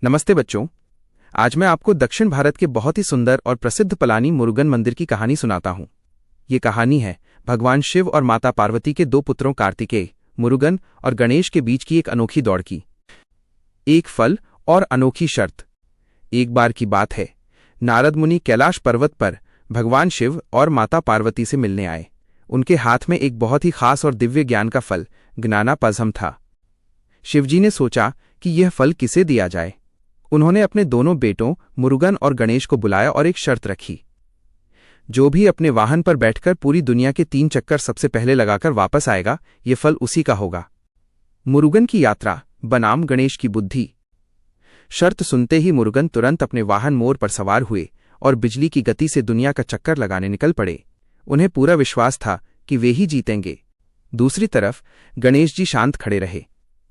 नमस्ते बच्चों। आज मैं आपको दक्षिण भारत के बहुत ही सुंदर और प्रसिद्ध पलानी मुरुगन मंदिर की कहानी सुनाता हूँ। ये कहानी है भगवान शिव और माता पार्वती के दो पुत्रों कार्तिकेय, मुरुगन और गणेश के बीच की एक अनोखी दौड़ की। एक फल और अनोखी शर्त। एक बार की बात है, नारद मुनि कैलाश पर्वत पर भगवान शिव और माता पार्वती से मिलने आए। उनके हाथ में एक बहुत ही खास और दिव्य ज्ञान का फल ज्ञानापजहम था। शिवजी ने सोचा कि यह फल किसे दिया जाए। उन्होंने अपने दोनों बेटों मुरुगन और गणेश को बुलाया और एक शर्त रखी। जो भी अपने वाहन पर बैठकर पूरी दुनिया के 3 चक्कर सबसे पहले लगाकर वापस आएगा, ये फल उसी का होगा। मुरुगन की यात्रा बनाम गणेश की बुद्धि। शर्त सुनते ही मुरुगन तुरंत अपने वाहन मोर पर सवार हुए और बिजली की गति से दुनिया का चक्कर लगाने निकल पड़े। उन्हें पूरा विश्वास था कि वे ही जीतेंगे। दूसरी तरफ गणेश जी शांत खड़े रहे।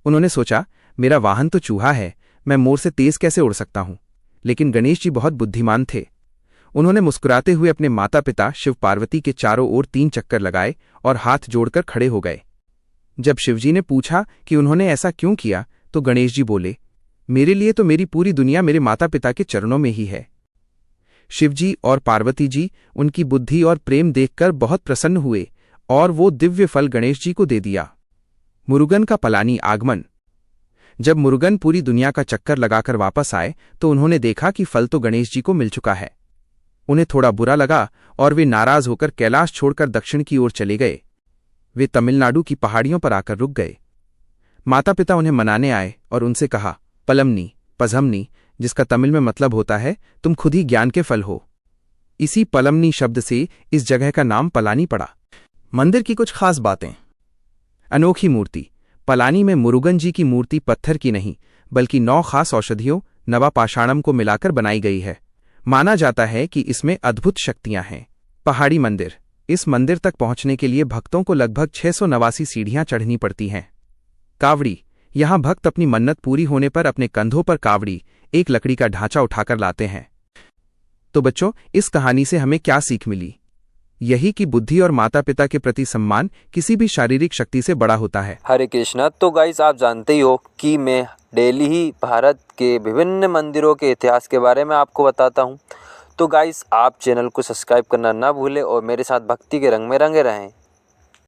उन्होंने सोचा, मेरा वाहन तो चूहा है, मैं मोर से तेज कैसे उड़ सकता हूं। लेकिन गणेश जी बहुत बुद्धिमान थे। उन्होंने मुस्कुराते हुए अपने माता पिता शिव पार्वती के चारों ओर 3 चक्कर लगाए और हाथ जोड़कर खड़े हो गए। जब शिवजी ने पूछा कि उन्होंने ऐसा क्यों किया, तो गणेश जी बोले, मेरे लिए तो मेरी पूरी दुनिया मेरे माता पिता के चरणों में ही है। शिवजी और पार्वती जी उनकी बुद्धि और प्रेम देखकर बहुत प्रसन्न हुए और वो दिव्य फल गणेश जी को दे दिया। मुरुगन का पलानी आगमन। जब मुरुगन पूरी दुनिया का चक्कर लगाकर वापस आए तो उन्होंने देखा कि फल तो गणेश जी को मिल चुका है। उन्हें थोड़ा बुरा लगा और वे नाराज होकर कैलाश छोड़कर दक्षिण की ओर चले गए। वे तमिलनाडु की पहाड़ियों पर आकर रुक गए। माता पिता उन्हें मनाने आए और उनसे कहा, पलमनी पजहमनी, जिसका तमिल में मतलब होता है तुम खुद ही ज्ञान के फल हो। इसी पलमनी शब्द से इस जगह का नाम पलानी पड़ा। मंदिर की कुछ खास बातें। अनोखी मूर्ति। पलानी में मुरुगन जी की मूर्ति पत्थर की नहीं बल्कि 9 खास औषधियों नवापाषाणम को मिलाकर बनाई गई है। माना जाता है कि इसमें अद्भुत शक्तियां हैं। पहाड़ी मंदिर। इस मंदिर तक पहुंचने के लिए भक्तों को लगभग 689 सीढ़ियां चढ़नी पड़ती हैं। कावड़ी। यहां भक्त अपनी मन्नत पूरी होने पर अपने कंधों पर कावड़ी, एक लकड़ी का ढांचा उठाकर लाते हैं। तो बच्चों, इस कहानी से हमें क्या सीख मिली? यही कि बुद्धि और माता पिता के प्रति सम्मान किसी भी शारीरिक शक्ति से बड़ा होता है। हरे कृष्णा। तो गाइस, आप जानते ही हो कि मैं डेली ही भारत के विभिन्न मंदिरों के इतिहास के बारे में आपको बताता हूं। तो गाइस, आप चैनल को सब्सक्राइब करना ना भूलें और मेरे साथ भक्ति के रंग में रंगे रहें।